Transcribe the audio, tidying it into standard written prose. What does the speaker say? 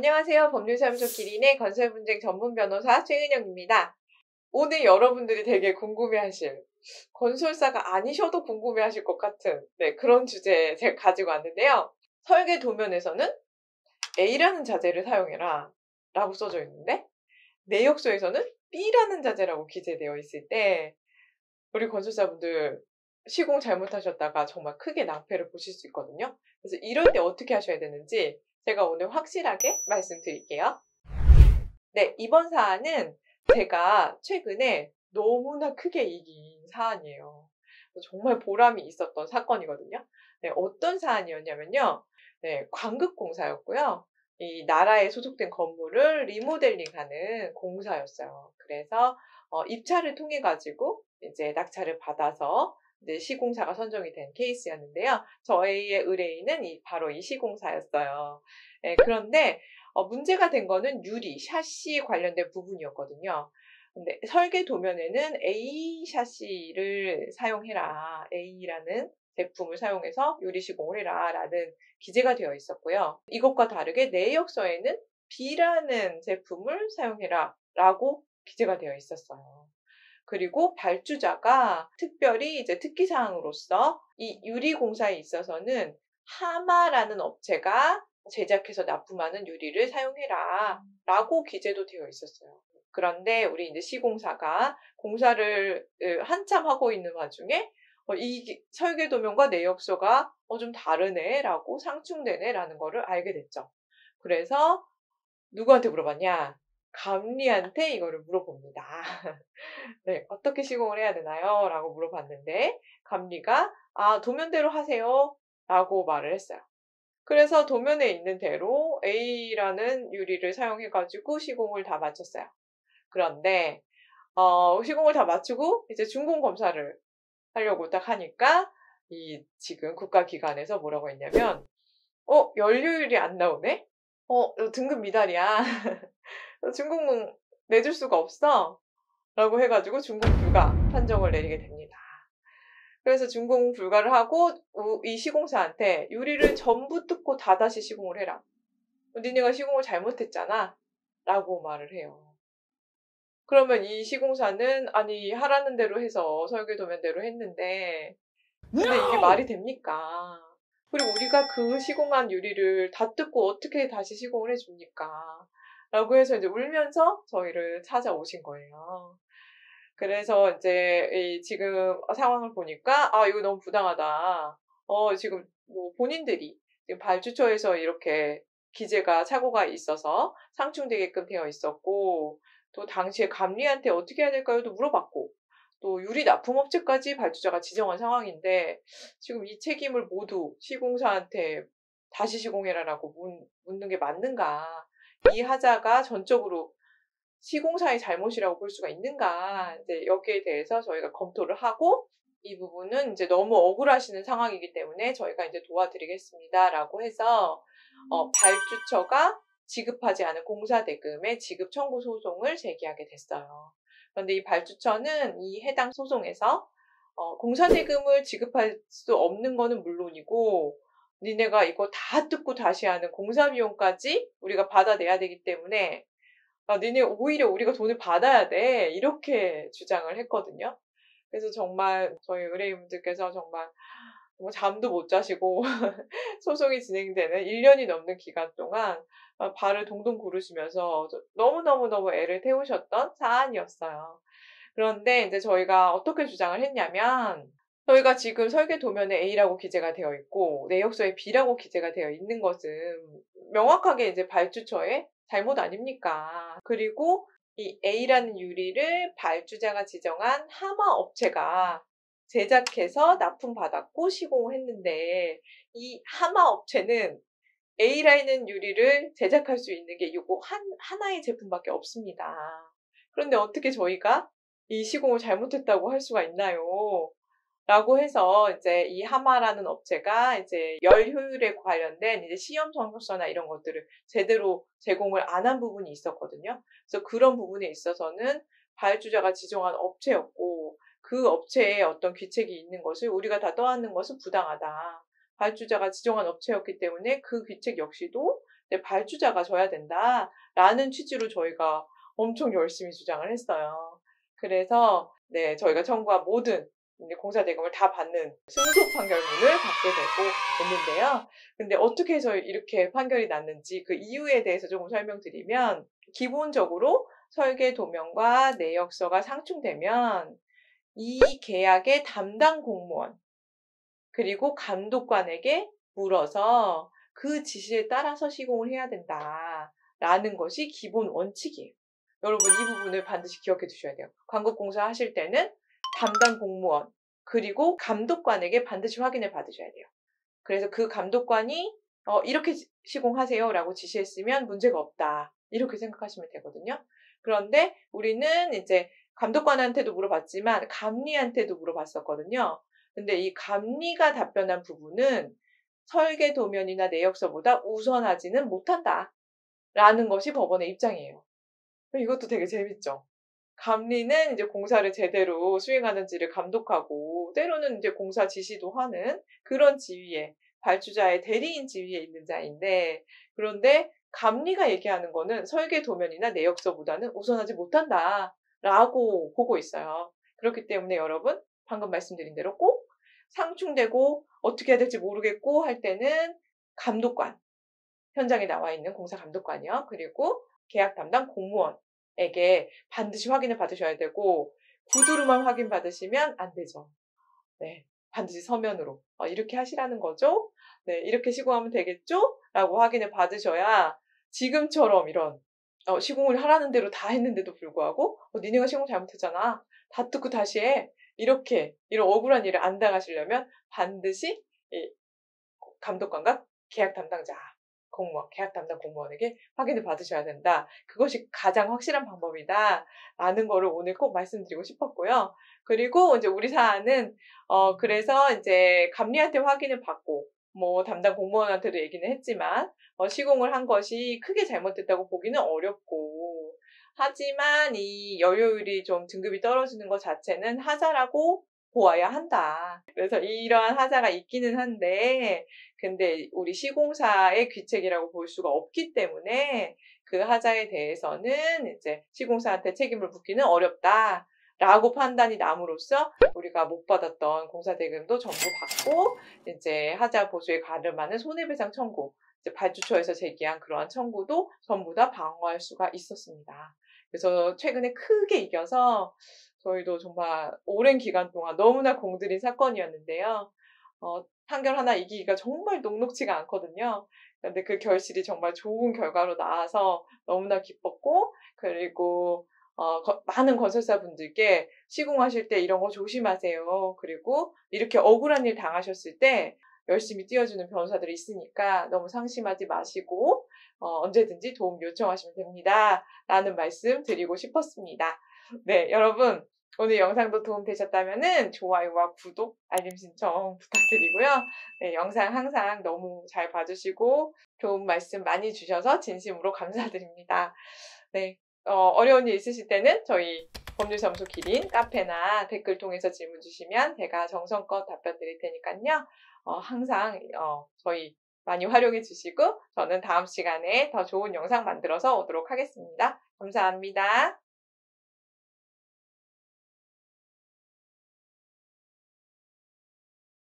안녕하세요. 법률사무소 기린의 건설분쟁 전문 변호사 최은영입니다. 오늘 여러분들이 되게 궁금해하실, 건설사가 아니셔도 궁금해하실 것 같은 그런 주제 제가 가지고 왔는데요. 설계 도면에서는 A라는 자재를 사용해라 라고 써져 있는데 내역서에서는 B라는 자재라고 기재되어 있을 때 우리 건설사분들 시공 잘못하셨다가 정말 크게 낭패를 보실 수 있거든요. 그래서 이럴 때 어떻게 하셔야 되는지 제가 오늘 확실하게 말씀드릴게요. 네, 이번 사안은 제가 최근에 너무나 크게 이긴 사안이에요. 정말 보람이 있었던 사건이거든요. 네, 어떤 사안이었냐면요. 네, 광급공사였고요. 이 나라에 소속된 건물을 리모델링하는 공사였어요. 그래서 입찰을 통해 가지고 이제 낙찰을 받아서 이제 시공사가 선정이 된 케이스였는데요. 저희의 의뢰인은 바로 이 시공사였어요. 네, 그런데 문제가 된 거는 유리, 샤시 관련된 부분이었거든요. 근데 설계 도면에는 A 샤시를 사용해라. A라는 제품을 사용해서 유리 시공을 해라. 라는 기재가 되어 있었고요. 이것과 다르게 내역서에는 B라는 제품을 사용해라. 라고 기재가 되어 있었어요. 그리고 발주자가 특별히 이제 특기사항으로서 이 유리공사에 있어서는 하마라는 업체가 제작해서 납품하는 유리를 사용해라 라고 기재도 되어 있었어요. 그런데 우리 이제 시공사가 공사를 한참 하고 있는 와중에 이 설계도면과 내역서가 좀 다르네 라고 상충되네 라는 거를 알게 됐죠. 그래서 누구한테 물어봤냐? 감리한테 이거를 물어봅니다. 네, 어떻게 시공을 해야 되나요? 라고 물어봤는데 감리가 도면대로 하세요 라고 말을 했어요. 그래서 도면에 있는 대로 A라는 유리를 사용해가지고 시공을 다 마쳤어요. 그런데 시공을 다 마치고 이제 준공 검사를 하려고 딱 하니까 이 지금 국가기관에서 뭐라고 했냐면 연료율이 안 나오네? 등급 미달이야. 준공 내줄 수가 없어. 라고 해가지고 준공 불가 판정을 내리게 됩니다. 그래서 준공 불가를 하고 이 시공사한테 유리를 전부 뜯고 다 다시 시공을 해라. 니네가 시공을 잘못했잖아. 라고 말을 해요. 그러면 이 시공사는 아니 하라는 대로 해서 설계 도면대로 했는데 근데 이게 말이 됩니까? 그리고 우리가 그 시공한 유리를 다 뜯고 어떻게 다시 시공을 해줍니까? 라고 해서 이제 울면서 저희를 찾아오신 거예요. 그래서 이제 지금 상황을 보니까 이거 너무 부당하다. 지금 뭐 본인들이 지금 발주처에서 이렇게 기재가 착오가 있어서 상충되게끔 되어 있었고 또 당시에 감리한테 어떻게 해야 될까요도 물어봤고 또 유리 납품업체까지 발주자가 지정한 상황인데 지금 이 책임을 모두 시공사한테 다시 시공해라라고 묻는 게 맞는가? 이 하자가 전적으로 시공사의 잘못이라고 볼 수가 있는가? 이제 여기에 대해서 저희가 검토를 하고 이 부분은 이제 너무 억울하시는 상황이기 때문에 저희가 이제 도와드리겠습니다라고 해서 발주처가 지급하지 않은 공사대금의 지급 청구 소송을 제기하게 됐어요. 그런데 이 발주처는 이 해당 소송에서 공사대금을 지급할 수 없는 거는 물론이고 니네가 이거 다 뜯고 다시 하는 공사비용까지 우리가 받아내야 되기 때문에 니네 오히려 우리가 돈을 받아야 돼. 이렇게 주장을 했거든요. 그래서 정말 저희 의뢰인분들께서 정말 잠도 못 자시고 소송이 진행되는 1년이 넘는 기간 동안 발을 동동 구르시면서 너무너무 애를 태우셨던 사안이었어요. 그런데 이제 저희가 어떻게 주장을 했냐면 저희가 지금 설계 도면에 A라고 기재가 되어 있고 내역서에 B라고 기재가 되어 있는 것은 명확하게 이제 발주처의 잘못 아닙니까? 그리고 이 A라는 유리를 발주자가 지정한 하마 업체가 제작해서 납품받았고 시공을 했는데 이 하마 업체는 A라는 유리를 제작할 수 있는 게 이거 하나의 제품밖에 없습니다. 그런데 어떻게 저희가 이 시공을 잘못했다고 할 수가 있나요? 라고 해서 이제 이 하마라는 업체가 이제 열 효율에 관련된 이제 시험 성적서나 이런 것들을 제대로 제공을 안 한 부분이 있었거든요. 그래서 그런 부분에 있어서는 발주자가 지정한 업체였고 그 업체에 어떤 귀책이 있는 것을 우리가 다 떠안는 것은 부당하다. 발주자가 지정한 업체였기 때문에 그 귀책 역시도 발주자가 져야 된다라는 취지로 저희가 엄청 열심히 주장을 했어요. 그래서 네, 저희가 청구한 모든 공사 대금을 다 받는 승소 판결문을 받게 되고 있는데요. 근데 어떻게 해서 이렇게 판결이 났는지 그 이유에 대해서 조금 설명드리면, 기본적으로 설계 도면과 내역서가 상충되면 이 계약의 담당 공무원 그리고 감독관에게 물어서 그 지시에 따라서 시공을 해야 된다라는 것이 기본 원칙이에요. 여러분, 이 부분을 반드시 기억해 두셔야 돼요. 광급공사 하실 때는 담당 공무원 그리고 감독관에게 반드시 확인을 받으셔야 돼요. 그래서 그 감독관이 이렇게 시공하세요 라고 지시했으면 문제가 없다, 이렇게 생각하시면 되거든요. 그런데 우리는 이제 감독관한테도 물어봤지만 감리한테도 물어봤었거든요. 근데 이 감리가 답변한 부분은 설계 도면이나 내역서보다 우선하지는 못한다 라는 것이 법원의 입장이에요. 이것도 되게 재밌죠. 감리는 이제 공사를 제대로 수행하는지를 감독하고 때로는 이제 공사 지시도 하는 그런 지위에, 발주자의 대리인 지위에 있는 자인데, 그런데 감리가 얘기하는 거는 설계 도면이나 내역서보다는 우선하지 못한다라고 보고 있어요. 그렇기 때문에 여러분, 방금 말씀드린 대로 꼭 상충되고 어떻게 해야 될지 모르겠고 할 때는 감독관, 현장에 나와 있는 공사 감독관이요, 그리고 계약 담당 공무원에게 반드시 확인을 받으셔야 되고, 구두로만 확인 받으시면 안 되죠. 네, 반드시 서면으로 이렇게 하시라는 거죠. 네, 이렇게 시공하면 되겠죠? 라고 확인을 받으셔야 지금처럼 이런 시공을 하라는 대로 다 했는데도 불구하고 니네가 시공 잘못했잖아, 다 뜯고 다시 해, 이렇게 이런 억울한 일을 안 당하시려면 반드시 이 감독관과 계약 담당자 공무원, 계약 담당 공무원에게 확인을 받으셔야 된다. 그것이 가장 확실한 방법이다 라는 거를 오늘 꼭 말씀드리고 싶었고요. 그리고 이제 우리 사안은 그래서 이제 감리한테 확인을 받고 뭐 담당 공무원한테도 얘기는 했지만 시공을 한 것이 크게 잘못됐다고 보기는 어렵고, 하지만 이 여료율이 좀 등급이 떨어지는 것 자체는 하자라고 보아야 한다. 그래서 이러한 하자가 있기는 한데, 근데 우리 시공사의 귀책이라고 볼 수가 없기 때문에 그 하자에 대해서는 이제 시공사한테 책임을 묻기는 어렵다라고 판단이 남으로써 우리가 못 받았던 공사 대금도 전부 받고, 이제 하자 보수에 가름하는 손해배상 청구, 이제 발주처에서 제기한 그러한 청구도 전부 다 방어할 수가 있었습니다. 그래서 최근에 크게 이겨서 저희도 정말 오랜 기간 동안 너무나 공들인 사건이었는데요. 판결 하나 이기기가 정말 녹록지가 않거든요. 근데 그 결실이 정말 좋은 결과로 나와서 너무나 기뻤고, 그리고 많은 건설사분들께 시공하실 때 이런 거 조심하세요, 그리고 이렇게 억울한 일 당하셨을 때 열심히 뛰어주는 변호사들이 있으니까 너무 상심하지 마시고 언제든지 도움 요청하시면 됩니다 라는 말씀 드리고 싶었습니다. 네, 여러분, 오늘 영상도 도움 되셨다면은 좋아요와 구독, 알림 신청 부탁드리고요. 네, 영상 항상 너무 잘 봐주시고 좋은 말씀 많이 주셔서 진심으로 감사드립니다. 네, 어려운 일 있으실 때는 저희 법률사무소 기린 카페나 댓글 통해서 질문 주시면 제가 정성껏 답변 드릴 테니까요. 항상 저희 많이 활용해 주시고, 저는 다음 시간에 더 좋은 영상 만들어서 오도록 하겠습니다. 감사합니다.